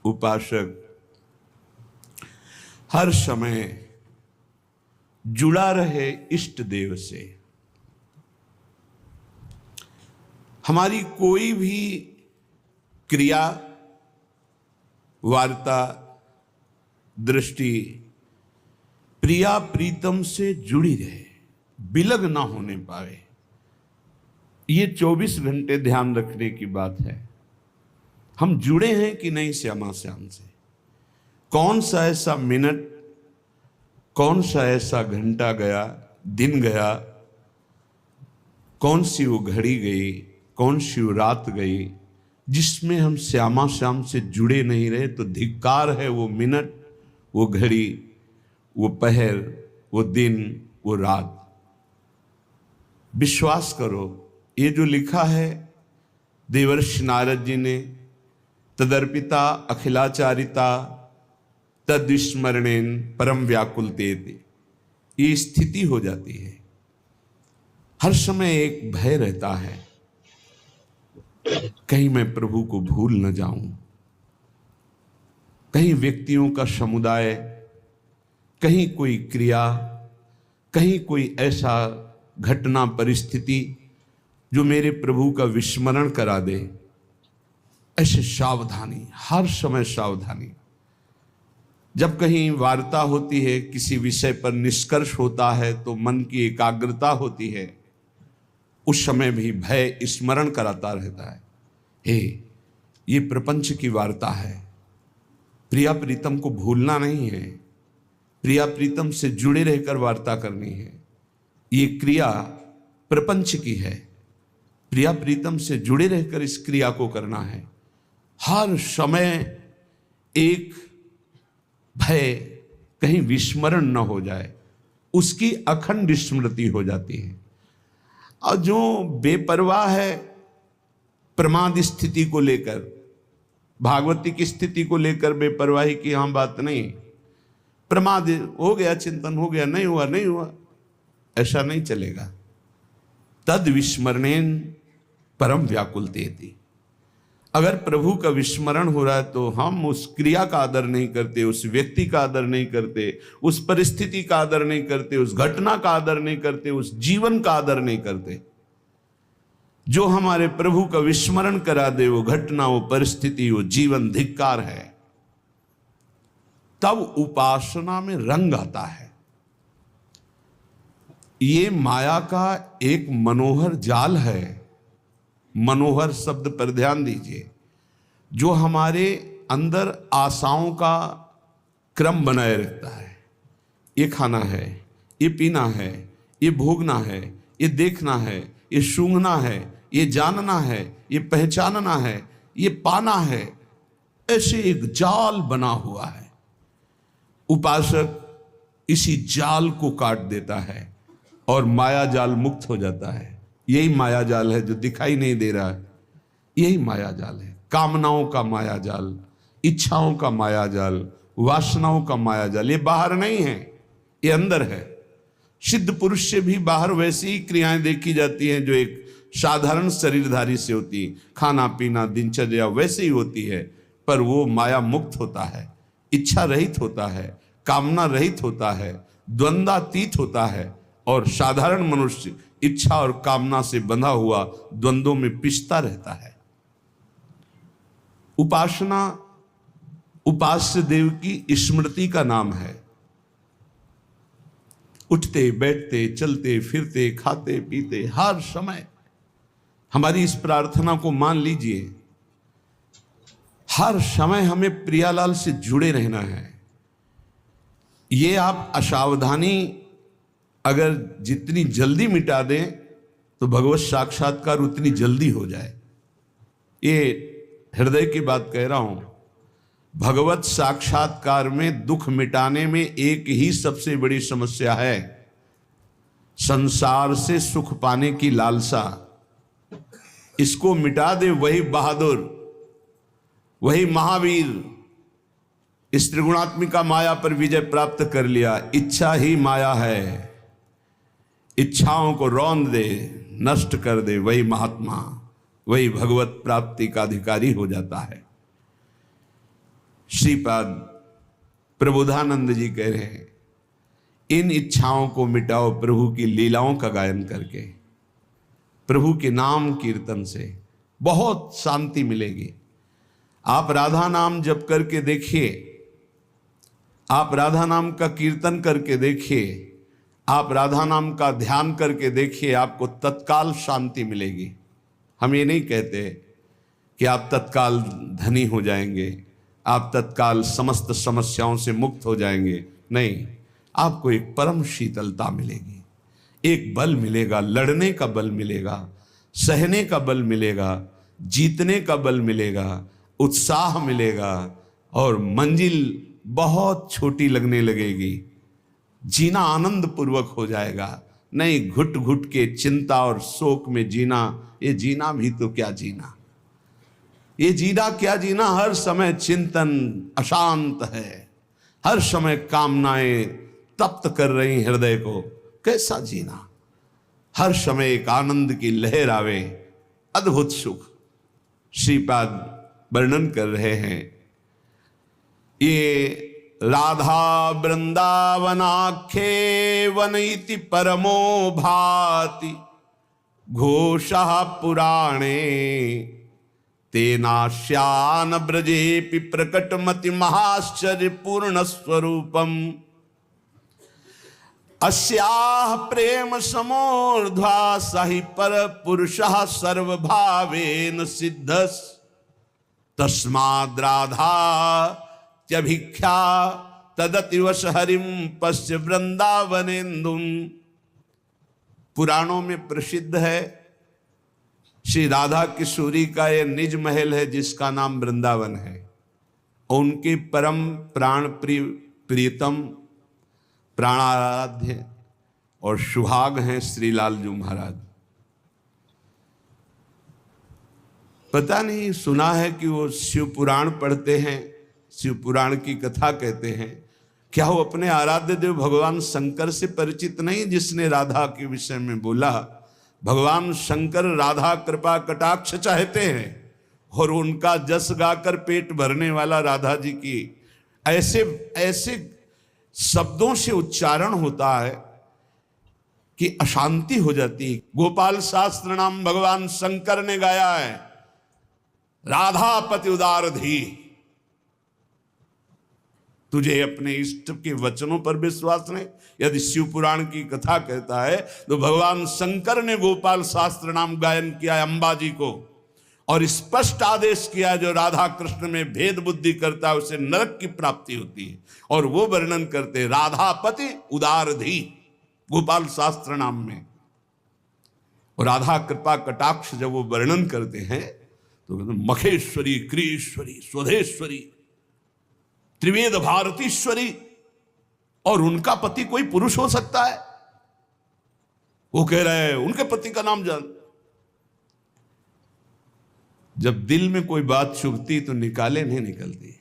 उपासक हर समय जुड़ा रहे इष्ट देव से। हमारी कोई भी क्रिया, वार्ता, दृष्टि प्रिया प्रीतम से जुड़ी रहे, बिलग ना होने पाए। ये 24 घंटे ध्यान रखने की बात है। हम जुड़े हैं कि नहीं श्यामा श्याम से। कौन सा ऐसा मिनट, कौन सा ऐसा घंटा गया, दिन गया, कौन सी वो घड़ी गई, कौन सी वो रात गई जिसमें हम श्यामा श्याम से जुड़े नहीं रहे। तो धिक्कार है वो मिनट, वो घड़ी, वो पहर, वो दिन, वो रात। विश्वास करो, ये जो लिखा है देवर्षि नारद जी ने, तदर्पिता अखिलाचारिता तद्विस्मरणेन परम व्याकुलते, ये स्थिति हो जाती है। हर समय एक भय रहता है, कहीं मैं प्रभु को भूल न जाऊं, कहीं व्यक्तियों का समुदाय, कहीं कोई क्रिया, कहीं कोई ऐसा घटना परिस्थिति जो मेरे प्रभु का विस्मरण करा दे। ऐसे सावधानी, हर समय सावधानी। जब कहीं वार्ता होती है, किसी विषय पर निष्कर्ष होता है, तो मन की एकाग्रता होती है, उस समय भी भय स्मरण कराता रहता है। हे, ये प्रपंच की वार्ता है, प्रिया प्रीतम को भूलना नहीं है, प्रिया प्रीतम से जुड़े रहकर वार्ता करनी है। ये क्रिया प्रपंच की है, प्रिया प्रीतम से जुड़े रहकर इस क्रिया को करना है। हर समय एक भय, कहीं विस्मरण न हो जाए, उसकी अखंड स्मृति हो जाती है। और जो बेपरवाह है प्रमाद स्थिति को लेकर, भागवती की स्थिति को लेकर बेपरवाही की यहाँ बात नहीं। प्रमाद हो गया, चिंतन हो गया, नहीं हुआ नहीं हुआ, ऐसा नहीं चलेगा। तद विस्मरणेन परम व्याकुलते। अगर प्रभु का विस्मरण हो रहा है तो हम उस क्रिया का आदर नहीं करते, उस व्यक्ति का आदर नहीं करते, उस परिस्थिति का आदर नहीं करते, उस घटना का आदर नहीं करते, उस जीवन का आदर नहीं करते। जो हमारे प्रभु का विस्मरण करा दे, वो घटना, वो परिस्थिति, वो जीवन धिक्कार है। तब उपासना में रंग आता है। ये माया का एक मनोहर जाल है। मनोहर शब्द पर ध्यान दीजिए, जो हमारे अंदर आशाओं का क्रम बनाए रखता है। ये खाना है, ये पीना है, ये भोगना है, ये देखना है, ये सूंघना है, ये जानना है, ये पहचानना है, ये पाना है। ऐसे एक जाल बना हुआ है। उपासक इसी जाल को काट देता है और माया जाल मुक्त हो जाता है। यही माया जाल है जो दिखाई नहीं दे रहा है। यही माया जाल है, कामनाओं का माया जाल, इच्छाओं का माया जाल, वासनाओं का माया जाल। ये बाहर नहीं है, ये अंदर है। सिद्ध पुरुष से भी बाहर वैसी ही क्रियाएं देखी जाती हैं जो एक साधारण शरीरधारी से होती, खाना पीना दिनचर्या वैसे ही होती है, पर वो माया मुक्त होता है, इच्छा रहित होता है, कामना रहित होता है, द्वंद्वातीत होता है। और साधारण मनुष्य इच्छा और कामना से बंधा हुआ द्वंद्वों में पिसता रहता है। उपासना उपास्य देव की स्मृति का नाम है। उठते बैठते चलते फिरते खाते पीते हर समय हमारी इस प्रार्थना को मान लीजिए, हर समय हमें प्रियालाल से जुड़े रहना है। ये आप असावधानी अगर जितनी जल्दी मिटा दें तो भगवत साक्षात्कार उतनी जल्दी हो जाए। ये हृदय की बात कह रहा हूं। भगवत साक्षात्कार में दुख मिटाने में एक ही सबसे बड़ी समस्या है, संसार से सुख पाने की लालसा। इसको मिटा दे वही बहादुर, वही महावीर। इस त्रिगुणात्मिका माया पर विजय प्राप्त कर लिया। इच्छा ही माया है, इच्छाओं को रौंद दे, नष्ट कर दे, वही महात्मा, वही भगवत प्राप्ति का अधिकारी हो जाता है। श्रीपाद प्रबोधानंद जी कह रहे हैं, इन इच्छाओं को मिटाओ प्रभु की लीलाओं का गायन करके, प्रभु के नाम कीर्तन से बहुत शांति मिलेगी। आप राधा नाम जप करके देखिए, आप राधा नाम का कीर्तन करके देखिए, आप राधा नाम का ध्यान करके देखिए, आपको तत्काल शांति मिलेगी। हम ये नहीं कहते कि आप तत्काल धनी हो जाएंगे, आप तत्काल समस्त समस्याओं से मुक्त हो जाएंगे, नहीं, आपको एक परम शीतलता मिलेगी, एक बल मिलेगा, लड़ने का बल मिलेगा, सहने का बल मिलेगा, जीतने का बल मिलेगा, उत्साह मिलेगा और मंजिल बहुत छोटी लगने लगेगी। जीना आनंद पूर्वक हो जाएगा, नहीं घुट घुट के चिंता और शोक में जीना, ये जीना भी तो क्या जीना, ये जीना क्या जीना। हर समय चिंतन अशांत है, हर समय कामनाएं तप्त कर रही हृदय को, कैसा जीना। हर समय एक आनंद की लहर आवे, अद्भुत सुख। श्रीपाद वर्णन कर रहे हैं, ये राधा वृंदावनाख्ये वनैति परमो भाति घोषः पुराणे तेनास्यान ब्रजेपि प्रकटमति महाश्चर्य पूर्ण स्वरूपम अस्याः प्रेम समोर्ध्वा सहि पर पुरुषः सर्वभावेन सिद्धस् तस्माद् राधा त्यभिख्या तदतिवश हरिम पश्य वृंदावनेन्दुम। पुराणों में प्रसिद्ध है श्री राधा किशोरी का यह निज महल है जिसका नाम वृंदावन है। उनके परम प्राण प्रियतम प्राणाराध्य और सुहाग हैं श्री लालजू महाराज। पता नहीं, सुना है कि वो शिव पुराण पढ़ते हैं, शिव पुराण की कथा कहते हैं। क्या वो अपने आराध्य देव भगवान शंकर से परिचित नहीं, जिसने राधा के विषय में बोला? भगवान शंकर राधा कृपा कटाक्ष चाहते हैं और उनका जस गाकर पेट भरने वाला राधा जी की ऐसे ऐसे शब्दों से उच्चारण होता है कि अशांति हो जाती है। गोपाल शास्त्र नाम भगवान शंकर ने गाया है, राधापति उदार धी। तुझे अपने इष्ट के वचनों पर विश्वास नहीं? यदि शिव पुराण की कथा कहता है तो भगवान शंकर ने गोपाल शास्त्र नाम गायन किया है अंबाजी को और स्पष्ट आदेश किया, जो राधा कृष्ण में भेद बुद्धि करता है उसे नरक की प्राप्ति होती है। और वो वर्णन करते राधापति उदार धी गोपाल शास्त्र नाम में। और राधा कृपा कटाक्ष जब वो वर्णन करते हैं तो मखेश्वरी, क्रियेश्वरी, स्वधेश्वरी, त्रिवेद भारतीश्वरी। और उनका पति कोई पुरुष हो सकता है? वो कह रहे हैं उनके पति का नाम जान। जब दिल में कोई बात चुभती तो निकाले नहीं निकलती।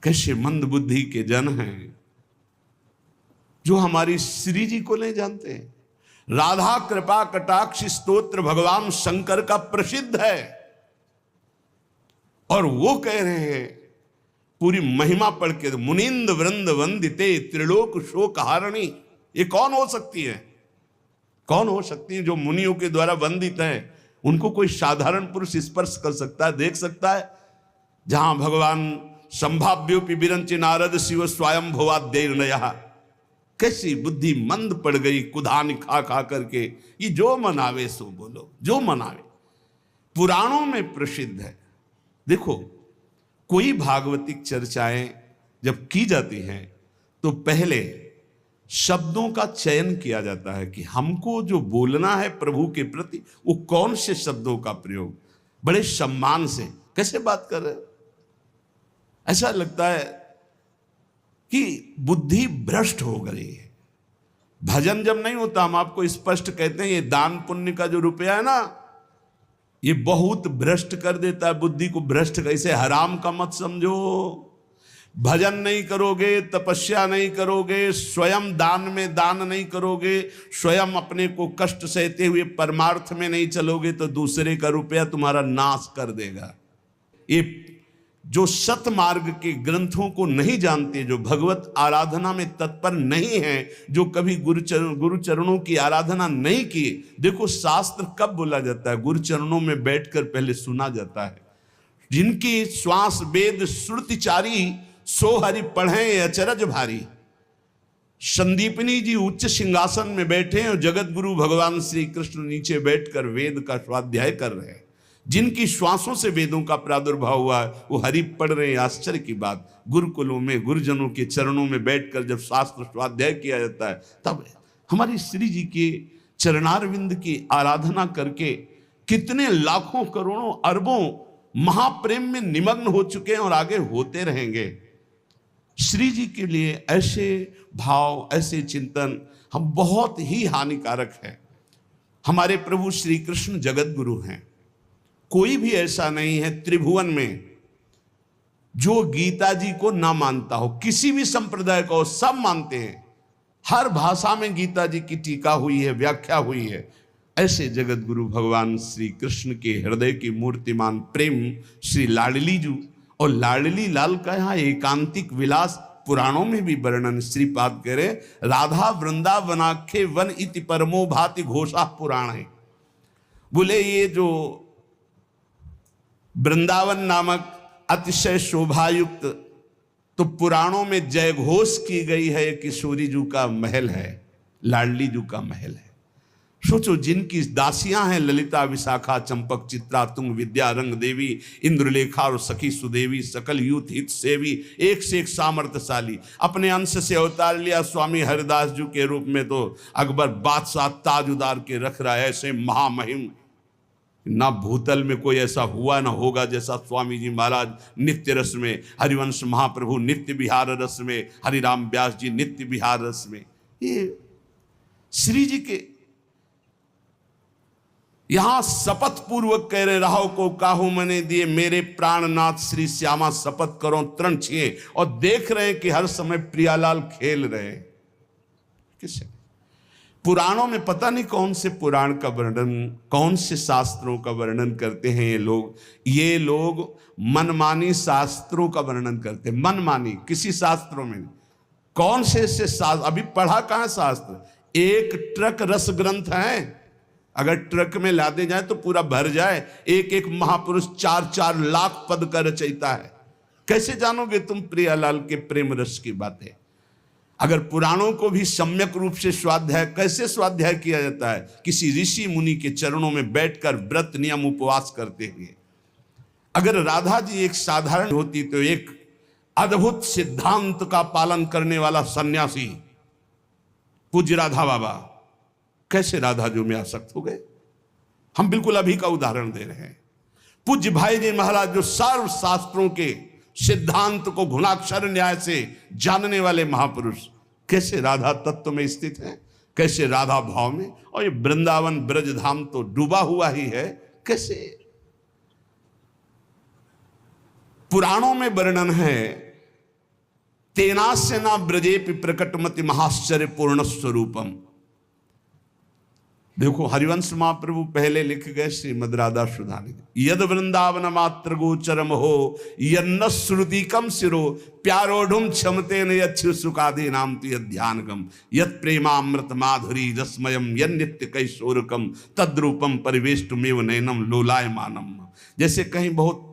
कैसे मंद बुद्धि के जन हैं जो हमारी श्री जी को नहीं जानते। राधा कृपा कटाक्ष स्तोत्र भगवान शंकर का प्रसिद्ध है और वो कह रहे हैं पूरी महिमा पढ़ के, मुनिंद वृंद वंदिते त्रिलोक शोक हारणी। ये कौन हो सकती है? कौन हो सकती है जो मुनियों के द्वारा वंदित है? उनको कोई साधारण पुरुष स्पर्श कर सकता है, देख सकता है? जहां भगवान संभाव्योपि विरंच नारद शिव स्वयं भुवाद्यर्णयः। कैसी बुद्धि मंद पड़ गई कुधान खा खा करके। ये जो मनावे सो बोलो, जो मनावे। पुराणों में प्रसिद्ध है। देखो, कोई भागवतिक चर्चाएं जब की जाती हैं तो पहले शब्दों का चयन किया जाता है कि हमको जो बोलना है प्रभु के प्रति वो कौन से शब्दों का प्रयोग। बड़े सम्मान से कैसे बात कर रहे हो, ऐसा लगता है कि बुद्धि भ्रष्ट हो गई है। भजन जब नहीं होता हम आपको स्पष्ट कहते हैं ये दान पुण्य का जो रुपया है ना, ये बहुत भ्रष्ट कर देता है बुद्धि को। भ्रष्ट कैसे? हराम का मत समझो। भजन नहीं करोगे, तपस्या नहीं करोगे, स्वयं दान में दान नहीं करोगे, स्वयं अपने को कष्ट सहते हुए परमार्थ में नहीं चलोगे तो दूसरे का रुपया तुम्हारा नाश कर देगा। ये जो सतमार्ग के ग्रंथों को नहीं जानते, जो भगवत आराधना में तत्पर नहीं है, जो कभी गुरु चरणों की आराधना नहीं की। देखो शास्त्र कब बोला जाता है? गुरु चरणों में बैठकर पहले सुना जाता है। जिनकी श्वास वेद श्रुतिचारी, सो हरि पढ़े अचरज भारी। संदीपनी जी उच्च सिंहासन में बैठे और जगत गुरु भगवान श्री कृष्ण नीचे बैठकर वेद का स्वाध्याय कर रहे हैं। जिनकी श्वासों से वेदों का प्रादुर्भाव हुआ है, वो हरि पढ़ रहे हैं। आश्चर्य की बात, गुरुकुलों में गुरुजनों के चरणों में बैठकर जब शास्त्र स्वाध्याय किया जाता है, तब हमारी श्री जी के चरणारविंद की आराधना करके कितने लाखों करोड़ों अरबों महाप्रेम में निमग्न हो चुके हैं और आगे होते रहेंगे। श्री जी के लिए ऐसे भाव, ऐसे चिंतन हम बहुत ही हानिकारक है। हमारे प्रभु श्री कृष्ण जगत गुरु हैं। कोई भी ऐसा नहीं है त्रिभुवन में जो गीता जी को ना मानता हो। किसी भी संप्रदाय को सब मानते हैं। हर भाषा में गीता जी की टीका हुई है, व्याख्या हुई है। ऐसे जगत गुरु भगवान श्री कृष्ण के हृदय की मूर्तिमान प्रेम श्री लाडली जी और लाडली लाल का यहाँ एकांतिक विलास पुराणों में भी वर्णन श्रीपाद कह रहे, राधा वृंदावनाख्य वन इति परमो भाति घोषा पुराण है। बोले ये जो वृंदावन नामक अतिशय शोभायुक्त तो पुराणों में जय घोष की गई है, किशोरी जी का महल है, लाडली जी का महल है। सोचो, जिनकी दासियां हैं ललिता, विशाखा, चंपक, चित्रा, तुंग, विद्या, रंग देवी, इंद्रलेखा और सखी सुदेवी, सकल यूथ हित सेवी, एक से एक सामर्थ्यशाली। अपने अंश से अवतार लिया स्वामी हरिदास जी के रूप में, तो अकबर बादशाह ताज उतार के रख रहा है। ऐसे महामहिम ना भूतल में कोई ऐसा हुआ ना होगा जैसा स्वामी जी महाराज नित्य रस में, हरिवंश महाप्रभु नित्य विहार रस में, हरिराम व्यास जी नित्य विहार रस में। ये श्री जी के यहां शपथ पूर्वक कह रहे, राहो को काहू मने दिए मेरे प्राणनाथ श्री श्यामा, शपथ करो तरण छिए। और देख रहे हैं कि हर समय प्रियालाल खेल रहे। किसे पुराणों में पता नहीं कौन से पुराण का वर्णन, कौन से शास्त्रों का वर्णन करते हैं ये लोग मनमानी शास्त्रों का वर्णन करते हैं। मनमानी किसी शास्त्रों में कौन से शास्त्र, अभी पढ़ा कहां शास्त्र? एक ट्रक रस ग्रंथ है, अगर ट्रक में लादे जाए तो पूरा भर जाए। एक एक महापुरुष 4-4 लाख पद का रचयिता है। कैसे जानोगे तुम प्रियालाल के प्रेम रस की बातें? अगर पुराणों को भी सम्यक रूप से स्वाध्याय, कैसे स्वाध्याय किया जाता है? किसी ऋषि मुनि के चरणों में बैठकर व्रत नियम उपवास करते हुए। अगर राधा जी एक साधारण होती तो एक अद्भुत सिद्धांत का पालन करने वाला सन्यासी पूज्य राधा बाबा कैसे राधा जी में आसक्त हो गए। हम बिल्कुल अभी का उदाहरण दे रहे हैं। पूज्य भाई जी महाराज जो सर्व शास्त्रों के सिद्धांत को गुणाक्षर न्याय से जानने वाले महापुरुष, कैसे राधा तत्व में स्थित है, कैसे राधा भाव में। और ये वृंदावन ब्रज धाम तो डूबा हुआ ही है। कैसे पुराणों में वर्णन है, तेनास्य ना ब्रजेपि प्रकटमति महाश्चर्य पूर्ण स्वरूपम। देखो हरिवंश महाप्रभु पहले लिख गए श्रीमद राधा सुधानी, यद वृंदावन मात्र गोचरम हो यन्न श्रुतिकम सिरो प्यारोढ़ुम क्षमते न यच्छु सुखादि नाम तु ध्यानगम यत प्रेमामृत माधुरी रसमयम यन्नित्य कैशोरकम तद्रूपम परिवेष्टुमेव नयनम लोलायमानम। जैसे कहीं बहुत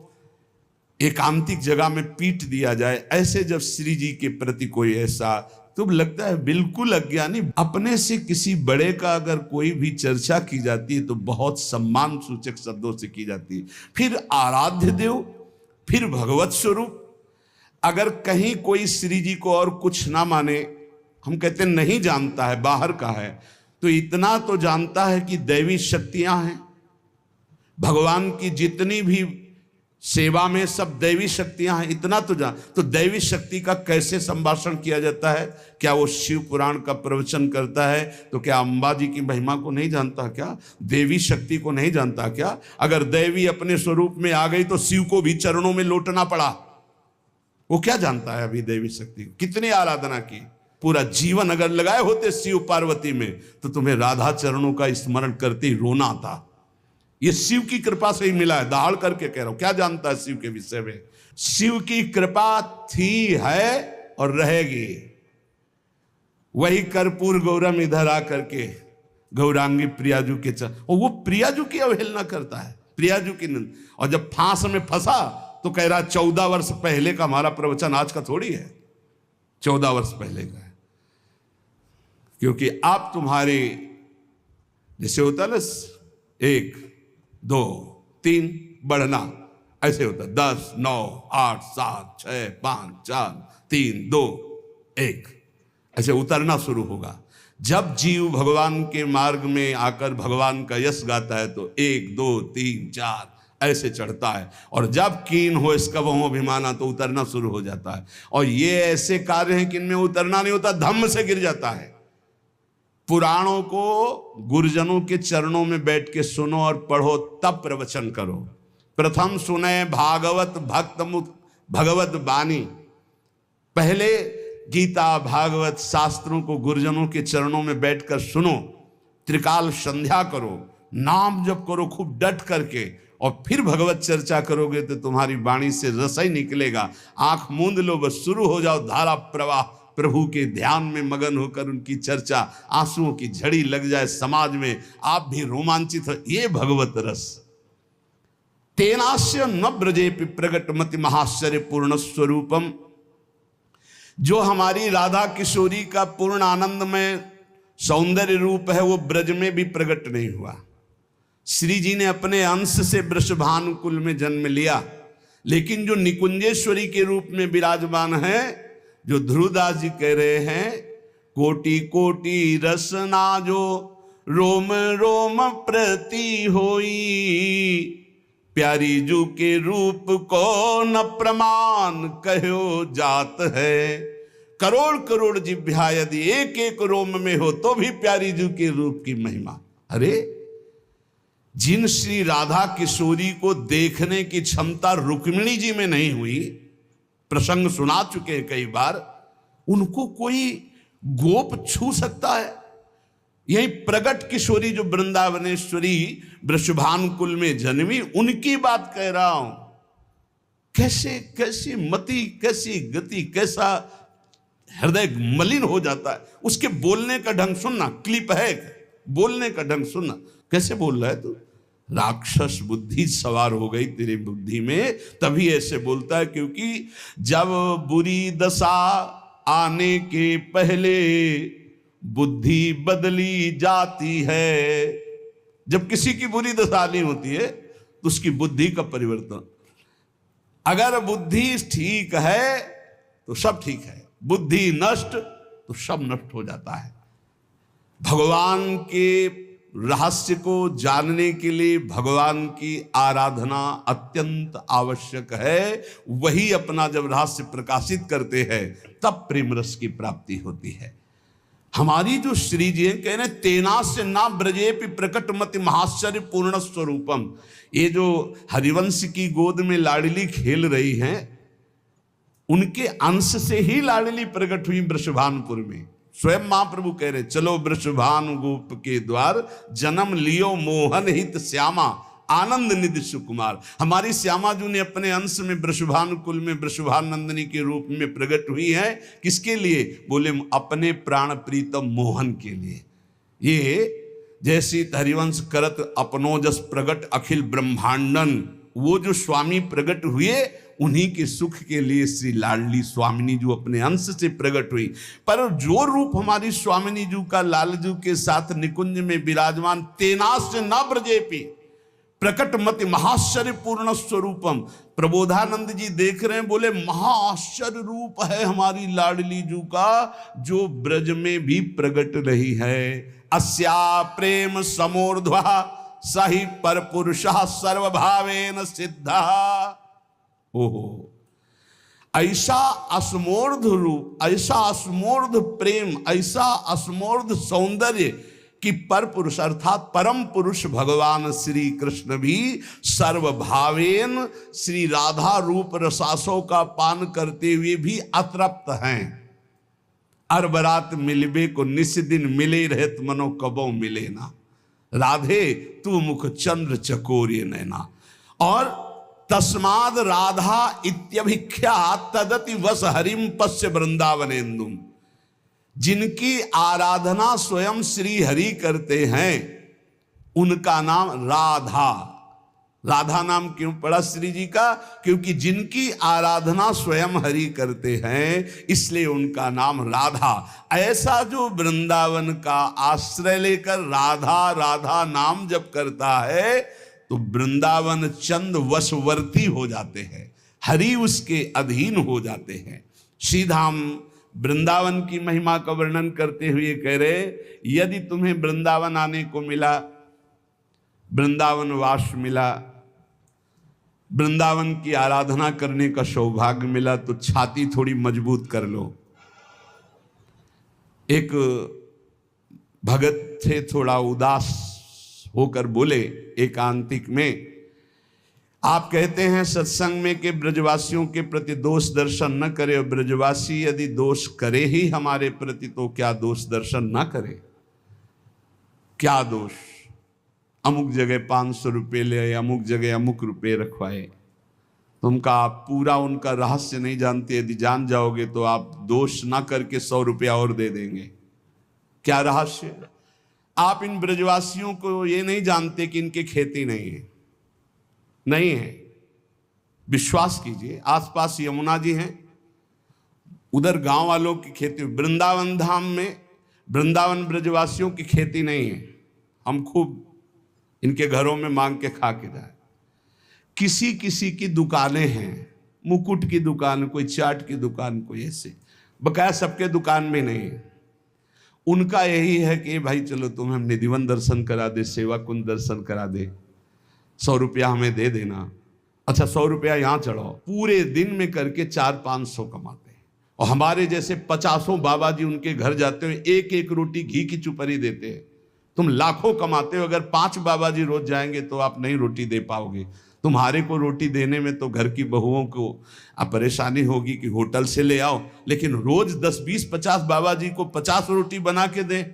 एकांतिक जगह में पीट दिया जाए, ऐसे जब श्री जी के प्रति कोई ऐसा, तो लगता है बिल्कुल अज्ञानी। अपने से किसी बड़े का अगर कोई भी चर्चा की जाती है तो बहुत सम्मान सूचक शब्दों से की जाती है। फिर आराध्य देव, फिर भगवत स्वरूप। अगर कहीं कोई श्री जी को और कुछ ना माने, हम कहते नहीं जानता है, बाहर का है, तो इतना तो जानता है कि दैवी शक्तियां हैं। भगवान की जितनी भी सेवा में सब दैवी शक्तियां हैं, इतना तो जान। तो दैवी शक्ति का कैसे संभाषण किया जाता है? क्या वो शिव पुराण का प्रवचन करता है तो क्या अंबा जी की महिमा को नहीं जानता क्या? देवी शक्ति को नहीं जानता क्या? अगर देवी अपने स्वरूप में आ गई तो शिव को भी चरणों में लौटना पड़ा। वो क्या जानता है अभी देवी शक्ति? कितनी आराधना की, पूरा जीवन अगर लगाए होते शिव पार्वती में तो तुम्हें राधा चरणों का स्मरण करते ही रोना आता। ये शिव की कृपा से ही मिला है, दहाड़ करके कह रहा हूं। क्या जानता है शिव के विषय में? शिव की कृपा थी, है और रहेगी। वही कर्पूर गौरम इधर आकर के गौरांगी प्रियाजू के और वो प्रियाजू की अवहेलना करता है, प्रियाजू की निंद। और जब फांस में फंसा तो कह रहा 14 वर्ष पहले का हमारा प्रवचन आज का थोड़ी है, 14 वर्ष पहले का है। क्योंकि आप तुम्हारे जैसे होता है ना 1 2 3 बढ़ना, ऐसे होता 10 9 8 7 6 5 4 3 2 1, ऐसे उतरना शुरू होगा। जब जीव भगवान के मार्ग में आकर भगवान का यश गाता है तो 1 2 3 4 ऐसे चढ़ता है, और जब कीन हो इसका वह अभिमाना तो उतरना शुरू हो जाता है। और ये ऐसे कार्य हैं कि इनमें उतरना नहीं होता, धम्म से गिर जाता है। पुराणों को गुरुजनों के चरणों में बैठ के सुनो और पढ़ो, तब प्रवचन करो। प्रथम सुने भागवत भक्त मुख भगवत बानी। पहले गीता भागवत शास्त्रों को गुरुजनों के चरणों में बैठकर सुनो, त्रिकाल संध्या करो, नाम जप करो खूब डट करके, और फिर भगवत चर्चा करोगे तो तुम्हारी वाणी से रस ही निकलेगा। आंख मूंद लो, बस शुरू हो जाओ धारा प्रवाह, प्रभु के ध्यान में मगन होकर उनकी चर्चा, आंसुओं की झड़ी लग जाए समाज में, आप भी रोमांचित हो। ये भगवत रस। तेनास्य न ब्रजेपि प्रगटमति महाश्चर्य पूर्ण स्वरूपम। जो हमारी राधा किशोरी का पूर्ण आनंद में सौंदर्य रूप है वो ब्रज में भी प्रकट नहीं हुआ। श्री जी ने अपने अंश से वृषभानुकुल में जन्म लिया, लेकिन जो निकुंजेश्वरी के रूप में विराजमान है, जो ध्रुवदास जी कह रहे हैं, कोटि कोटि रसना जो रोम रोम प्रति होई, प्यारी जू के रूप को न प्रमाण कहो जात है। करोड़ करोड़ जिह्वा यदि एक एक रोम में हो तो भी प्यारी जू के रूप की महिमा। अरे जिन श्री राधा किशोरी को देखने की क्षमता रुक्मिणी जी में नहीं हुई, प्रसंग सुना चुके हैं कई बार, उनको कोई गोप छू सकता है? यही प्रगट किशोरी जो वृंदावनेश्वरी वृषभानुकुल में जन्मी, उनकी बात कह रहा हूं। कैसे कैसी मति, कैसी गति, कैसा हृदय मलिन हो जाता है। उसके बोलने का ढंग सुनना, क्लिप है, बोलने का ढंग सुनना, कैसे बोल रहा है तू, राक्षस बुद्धि सवार हो गई तेरी बुद्धि में, तभी ऐसे बोलता है। क्योंकि जब बुरी दशा आने के पहले बुद्धि बदली जाती है, जब किसी की बुरी दशा आनी होती है तो उसकी बुद्धि का परिवर्तन। अगर बुद्धि ठीक है तो सब ठीक है, बुद्धि नष्ट तो सब नष्ट हो जाता है। भगवान के रहस्य को जानने के लिए भगवान की आराधना अत्यंत आवश्यक है। वही अपना जब रहस्य प्रकाशित करते हैं तब प्रेम रस की प्राप्ति होती है। हमारी जो श्री जी कह रहे तेनास्य ना ब्रजेपि प्रकटमति महाश्चर्य पूर्ण स्वरूपम। ये जो हरिवंश की गोद में लाडली खेल रही हैं, उनके अंश से ही लाडली प्रकट हुई वृषभानुपुर में। स्वयं महाप्रभु कह रहे चलो वृषभानु गोप के द्वार, जन्म लियो मोहन हित श्यामा आनंद निधि सुकुमार। हमारी श्यामा जी ने अपने अंश में वृषभानुकुल में वृषभानंदिनी के रूप में प्रकट हुई है। किसके लिए? बोले अपने प्राण प्रीतम मोहन के लिए। ये जैसी हरिवंश करत अपनो जस प्रगट अखिल ब्रह्मांडन, वो जो स्वामी प्रकट हुए उन्हीं के सुख के लिए श्री लाडली स्वामिनी जी अपने अंश से प्रकट हुई। पर जो रूप हमारी स्वामिनी जी का लालजू के साथ निकुंज में विराजमान, तेनास्य न ब्रजेपि प्रकट मति महाश्चर्य पूर्ण स्वरूपम। प्रबोधानंद जी देख रहे हैं, बोले महाआश्चर्य रूप है हमारी लाडली जू का, जो ब्रज में भी प्रकट रही है। अस्या प्रेम समोर्ध्वा सही पर पुरुषः सर्वभावेन सिद्धा। ओहो, ऐसा असमोर्ध रूप, ऐसा असमोर्ध प्रेम, ऐसा असमोर्ध सौंदर्य कि पर पुरुष अर्थात परम पुरुष भगवान श्री कृष्ण भी सर्वभावेन श्री राधा रूप रसासों का पान करते हुए भी अतृप्त हैं। अरबरात मिलबे को निस दिन मिले रहत मनो कबो मिले ना, राधे तू मुख चंद्र चकोरिय नैना। और तस्माद राधा इत्यभिख्या तदति वस हरिम पश्य वृंदावनेन्दुम। जिनकी आराधना स्वयं श्री हरि करते हैं उनका नाम राधा। राधा नाम क्यों पड़ा श्री जी का? क्योंकि जिनकी आराधना स्वयं हरि करते हैं इसलिए उनका नाम राधा। ऐसा जो वृंदावन का आश्रय लेकर राधा राधा नाम जप करता है तो वृंदावन चंद वशवर्ती हो जाते हैं, हरि उसके अधीन हो जाते हैं। श्रीधाम वृंदावन की महिमा का वर्णन करते हुए कह रहे, यदि तुम्हें वृंदावन आने को मिला, वृंदावन वास मिला, वृंदावन की आराधना करने का सौभाग्य मिला तो छाती थोड़ी मजबूत कर लो। एक भगत थे, थोड़ा उदास होकर बोले एकांतिक में, आप कहते हैं सत्संग में कि ब्रजवासियों के प्रति दोष दर्शन न करे, और ब्रजवासी यदि दोष करे ही हमारे प्रति तो क्या दोष दर्शन न करे? क्या दोष? अमुक जगह 500 रुपये ले, अमुक जगह अमुक रुपये रखवाए। तुमका आप पूरा उनका रहस्य नहीं जानते, यदि जान जाओगे तो आप दोष ना करके 100 रुपया और दे देंगे। क्या रहस्य? आप इन ब्रजवासियों को ये नहीं जानते कि इनके खेती नहीं है, नहीं है। विश्वास कीजिए, आसपास यमुना जी हैं, उधर गांव वालों की खेती। वृंदावन धाम में वृंदावन ब्रजवासियों की खेती नहीं है। हम खूब इनके घरों में मांग के खा के जाए। किसी किसी की दुकानें हैं, मुकुट की दुकान, कोई चाट की दुकान, कोई ऐसे, बकाया सबके दुकान में नहीं है। उनका यही है कि भाई चलो तुम्हें हम निधिवन दर्शन करा दे, सेवा कुंज दर्शन करा दे, 100 रुपया हमें दे देना। अच्छा 100 रुपया यहाँ चढ़ाओ। पूरे दिन में करके 400-500 कमाते हैं। और हमारे जैसे 50 बाबा जी उनके घर जाते हुए एक एक रोटी घी की चुपरी देते हैं। तुम लाखों कमाते हो, अगर 5 बाबा जी रोज जाएंगे तो आप नहीं रोटी दे पाओगे। तुम्हारे को रोटी देने में तो घर की बहुओं को परेशानी होगी कि होटल से ले आओ, लेकिन रोज 10, 20, 50 बाबा जी को 50 रोटी बना के दे।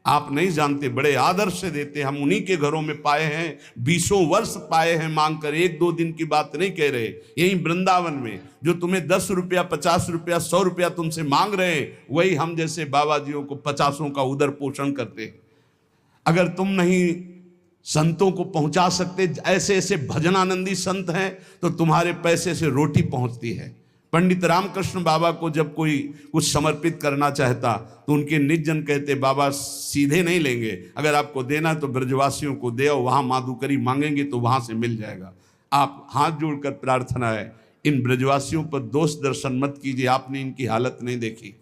आप नहीं जानते, बड़े आदर से देते। हम उन्हीं के घरों में पाए हैं, 20 वर्ष पाए हैं मांग कर। 1-2 दिन की बात नहीं कह रहे। यही वृंदावन में जो तुम्हें 10 रुपया, 50 रुपया, 100 रुपया तुमसे मांग रहे हैं, वही हम जैसे बाबा जियों को 50 का उदर पोषण करते हैं। अगर तुम नहीं संतों को पहुंचा सकते, ऐसे ऐसे भजनानंदी संत हैं, तो तुम्हारे पैसे से रोटी पहुंचती है। पंडित रामकृष्ण बाबा को जब कोई कुछ समर्पित करना चाहता तो उनके निज जन कहते, बाबा सीधे नहीं लेंगे, अगर आपको देना तो ब्रजवासियों को दे, और वहाँ माधुकरी मांगेंगे तो वहाँ से मिल जाएगा। आप हाथ जोड़कर प्रार्थना है, इन ब्रजवासियों पर दोष दर्शन मत कीजिए। आपने इनकी हालत नहीं देखी।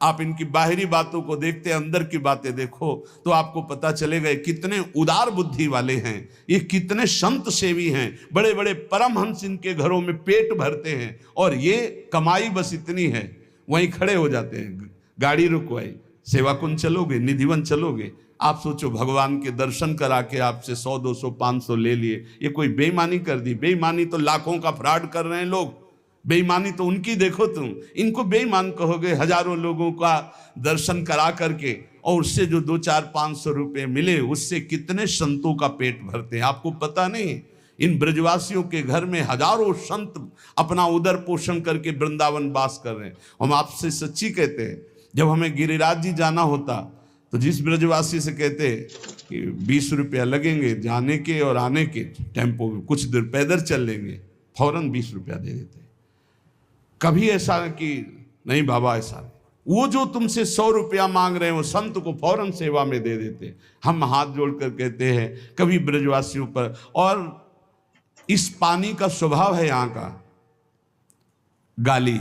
आप इनकी बाहरी बातों को देखते, अंदर की बातें देखो तो आपको पता चलेगा कितने उदार बुद्धि वाले हैं, ये कितने संत सेवी हैं। बड़े बड़े परमहंस इनके घरों में पेट भरते हैं, और ये कमाई बस इतनी है, वहीं खड़े हो जाते हैं। गाड़ी रुकवाई, सेवा कुंज चलोगे, निधिवन चलोगे। आप सोचो, भगवान के दर्शन करा के आपसे 100, 200, 500 ले लिए, ये कोई बेईमानी कर दी? बेईमानी तो लाखों का फ्रॉड कर रहे हैं लोग। बेईमानी तो उनकी देखो तुम, इनको बेईमान कहोगे। हजारों लोगों का दर्शन करा करके, और उससे जो 2, 4, 500 रुपये मिले, उससे कितने संतों का पेट भरते हैं आपको पता नहीं। इन ब्रजवासियों के घर में हजारों संत अपना उदर पोषण करके वृंदावन वास कर रहे हैं। हम आपसे सच्ची कहते हैं, जब हमें गिरिराज जी जाना होता तो जिस ब्रजवासी से कहते कि 20 रुपया लगेंगे जाने के और आने के, टेम्पो में कुछ देर पैदल चल लेंगे, फौरन 20 रुपया दे देते। कभी ऐसा कि नहीं बाबा ऐसा नहीं। वो जो तुमसे 100 रुपया मांग रहे हैं वो संत को फौरन सेवा में दे देते। हम हाथ जोड़कर कहते हैं कभी ब्रजवासियों पर। और इस पानी का स्वभाव है यहाँ का, गाली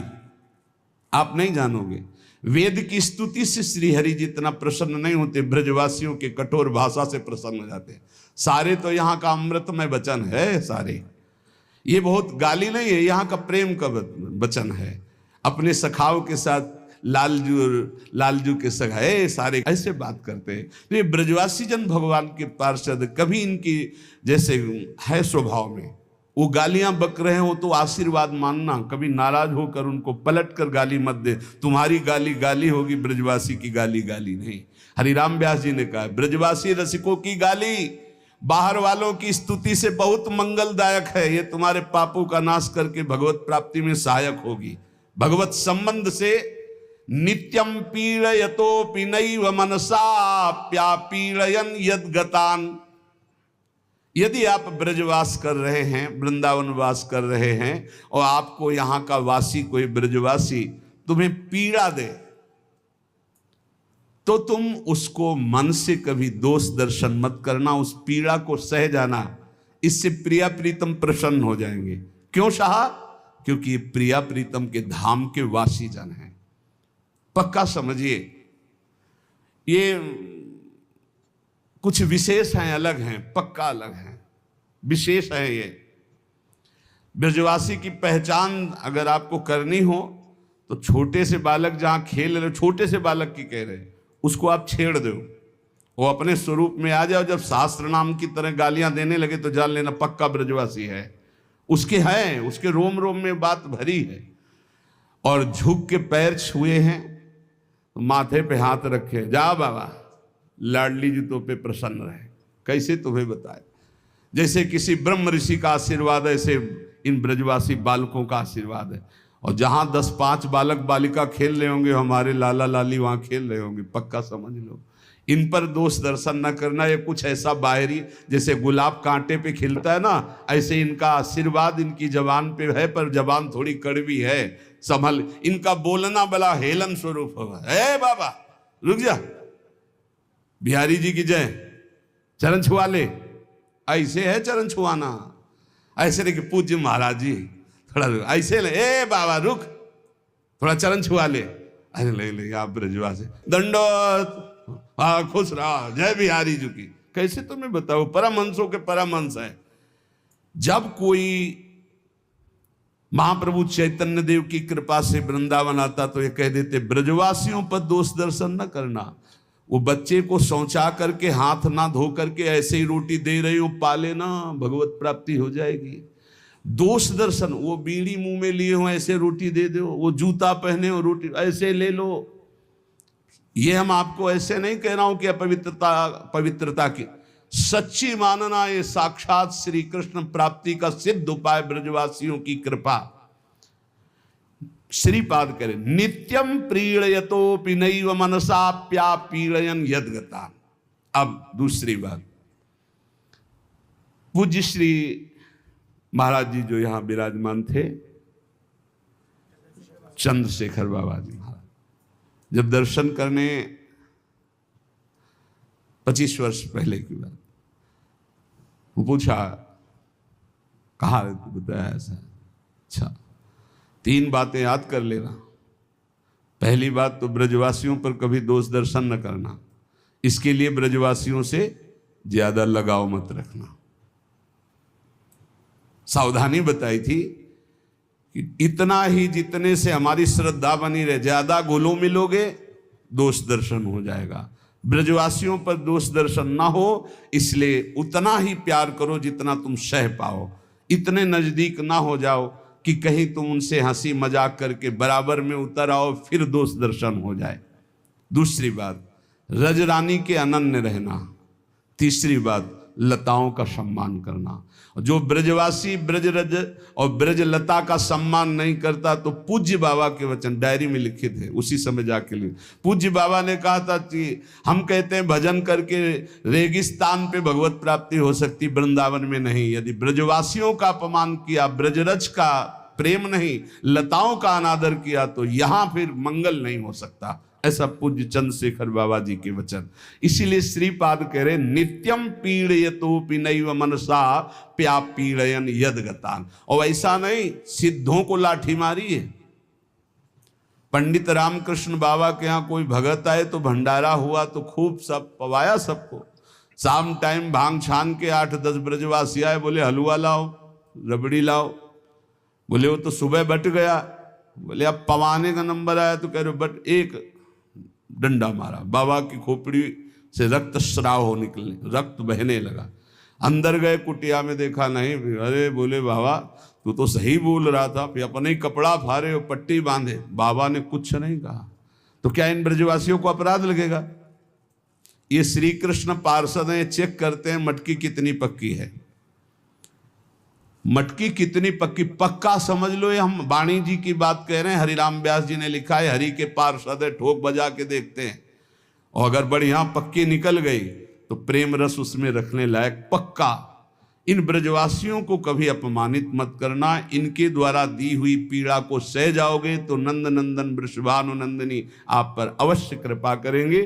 आप नहीं जानोगे। वेद की स्तुति से श्रीहरि जी इतना प्रसन्न नहीं होते, ब्रजवासियों के कठोर भाषा से प्रसन्न हो जाते। सारे तो यहाँ का अमृतमय वचन है, सारे ये बहुत गाली नहीं है, यहाँ का प्रेम का वचन है। अपने सखाओं के साथ लालजू के सखाए सारे ऐसे बात करते हैं। तो ये ब्रजवासी जन भगवान के पार्षद, कभी इनकी जैसे है स्वभाव में, वो गालियां बक रहे हो तो आशीर्वाद मानना, कभी नाराज होकर उनको पलट कर गाली मत दे। तुम्हारी गाली गाली होगी, ब्रजवासी की गाली गाली नहीं। हरिराम व्यास जी ने कहा, ब्रजवासी रसिकों की गाली बाहर वालों की स्तुति से बहुत मंगलदायक है, ये तुम्हारे पापों का नाश करके भगवत प्राप्ति में सहायक होगी। भगवत संबंध से नित्यम पीड़यतोपि नैव मनसाप्यापीड़यन् यद्गतान्। यदि आप ब्रजवास कर रहे हैं, वृंदावन वास कर रहे हैं, और आपको यहां का वासी कोई ब्रजवासी तुम्हें पीड़ा दे, तो तुम उसको मन से कभी दोष दर्शन मत करना, उस पीड़ा को सह जाना। इससे प्रिया प्रीतम प्रसन्न हो जाएंगे। क्यों शाह? क्योंकि ये प्रिया प्रीतम के धाम के वासी जन हैं। पक्का समझिए, ये कुछ विशेष हैं, अलग हैं, पक्का अलग हैं, विशेष है। ये ब्रजवासी की पहचान अगर आपको करनी हो तो छोटे से बालक जहां खेल रहे, छोटे से बालक की कह रहे, उसको आप छेड़ दो, वो अपने स्वरूप में आ जाओ। जब शास्त्र नाम की तरह गालियां देने लगे तो जान लेना पक्का ब्रजवासी है। उसके है, उसके रोम रोम में बात भरी है। और झुक के पैर छुए हैं, माथे पे हाथ रखे, जा बाबा लाडली जी तो पे प्रसन्न रहे। कैसे तुम्हें बताए, जैसे किसी ब्रह्म ऋषि का आशीर्वाद है, ऐसे इन ब्रजवासी बालकों का आशीर्वाद है। और जहां 10-5 बालक बालिका खेल रहे होंगे, हमारे लाला लाली वहां खेल रहे होंगे, पक्का समझ लो। इन पर दोष दर्शन न करना। ये कुछ ऐसा बाहरी, जैसे गुलाब कांटे पे खिलता है ना, ऐसे इनका आशीर्वाद इनकी जबान पे है, पर जबान थोड़ी कड़वी है, संभल। इनका बोलना बड़ा हेलन स्वरूप होगा। ए बाबा रुक जा, बिहारी जी की जय, चरण छुआ ले। ऐसे है चरण छुआना, ऐसे नहीं कि पूज्य महाराज जी थोड़ा ऐसे ले, ए बाबा रुक, थोड़ा चरण छुआ ले। अरे ले आप ब्रजवासी दंडोत, हाँ खुश रहा, जय बिहारी जी की। कैसे तुम्हें बताओ, परमहंसों के परमहंस है। जब कोई महाप्रभु चैतन्य देव की कृपा से वृंदावन आता तो ये कह देते ब्रजवासियों पर दोष दर्शन न करना। वो बच्चे को शौचा करके, हाथ ना धो करके ऐसे ही रोटी दे रही हो, पाले ना, भगवत प्राप्ति हो जाएगी। दोष दर्शन, वो बीड़ी मुंह में लिए हो ऐसे रोटी दे दो, वो जूता पहने हो रोटी ऐसे ले लो। ये हम आपको ऐसे नहीं कह रहा हूं कि पवित्रता की, सच्ची मानना ये साक्षात श्री कृष्ण प्राप्ति का सिद्ध उपाय ब्रजवासियों की कृपा। श्रीपाद करे नित्यम प्रीड़यतोपि नैव मनसाप्यापीड़यन् यद्गतान्। अब दूसरी बात, पूज्य श्री महाराज जी जो यहां विराजमान थे, चंद्रशेखर बाबा जी महाराज, जब दर्शन करने 25 वर्ष पहले की बात, वो पूछा कहा बताया ऐसा। अच्छा, 3 बातें याद कर लेना। पहली बात तो ब्रजवासियों पर कभी दोष दर्शन न करना, इसके लिए ब्रजवासियों से ज्यादा लगाव मत रखना। सावधानी बताई थी कि इतना ही जितने से हमारी श्रद्धा बनी रहे, ज्यादा घुलो मिलोगे दोष दर्शन हो जाएगा। ब्रजवासियों पर दोष दर्शन ना हो, इसलिए उतना ही प्यार करो जितना तुम सह पाओ। इतने नजदीक ना हो जाओ कि कहीं तुम उनसे हंसी मजाक करके बराबर में उतर आओ, फिर दोष दर्शन हो जाए। दूसरी बात, रजरानी के अनन्य रहना। तीसरी बात, लताओं का सम्मान करना। जो ब्रजवासी ब्रजरज और ब्रजलता का सम्मान नहीं करता, तो पूज्य बाबा के वचन डायरी में लिखित है, उसी समय जाके लिख। पूज्य बाबा ने कहा था कि हम कहते हैं भजन करके रेगिस्तान पे भगवत प्राप्ति हो सकती, वृंदावन में नहीं। यदि ब्रजवासियों का अपमान किया, ब्रजरज का प्रेम नहीं, लताओं का अनादर किया, तो यहां फिर मंगल नहीं हो सकता। ऐसा पूज्य चंद्रशेखर बाबा जी के वचन। इसीलिए श्रीपाद कह रहे नित्यम पीड़यतोपि नैव मनसा प्यापीड़यन् यद्गतान्। और ऐसा नहीं सिद्धों को लाठी मारी है। पंडित रामकृष्ण बाबा के यहाँ कोई भगत आए तो भंडारा हुआ तो खूब सब पवाया सबको। शाम टाइम भांग छान के 8-10 ब्रजवासी आए, बोले हलवा लाओ, रबड़ी लाओ। बोले वो तो सुबह बट गया। बोले अब पवाने का नंबर आया तो कह रहे बट, एक डंडा मारा, बाबा की खोपड़ी से रक्त स्राव हो निकले, रक्त बहने लगा। अंदर गए, कुटिया में देखा नहीं। अरे बोले बाबा तू तो सही बोल रहा था, फिर अपने ही कपड़ा फाड़े और पट्टी बांधे। बाबा ने कुछ नहीं कहा। तो क्या इन ब्रजवासियों को अपराध लगेगा? ये श्री कृष्ण पार्षद हैं, चेक करते हैं मटकी कितनी पक्की है। मटकी कितनी पक्की, पक्का समझ लो ये हम वाणी जी की बात कह रहे हैं। हरिराम व्यास जी ने लिखा है, हरि के पार्षद है, ठोक बजा के देखते हैं, और अगर बढ़िया पक्की निकल गई तो प्रेम रस उसमें रखने लायक पक्का। इन ब्रजवासियों को कभी अपमानित मत करना, इनके द्वारा दी हुई पीड़ा को सह जाओगे तो नंद नंदन वृषभानुनंदिनी आप पर अवश्य कृपा करेंगे।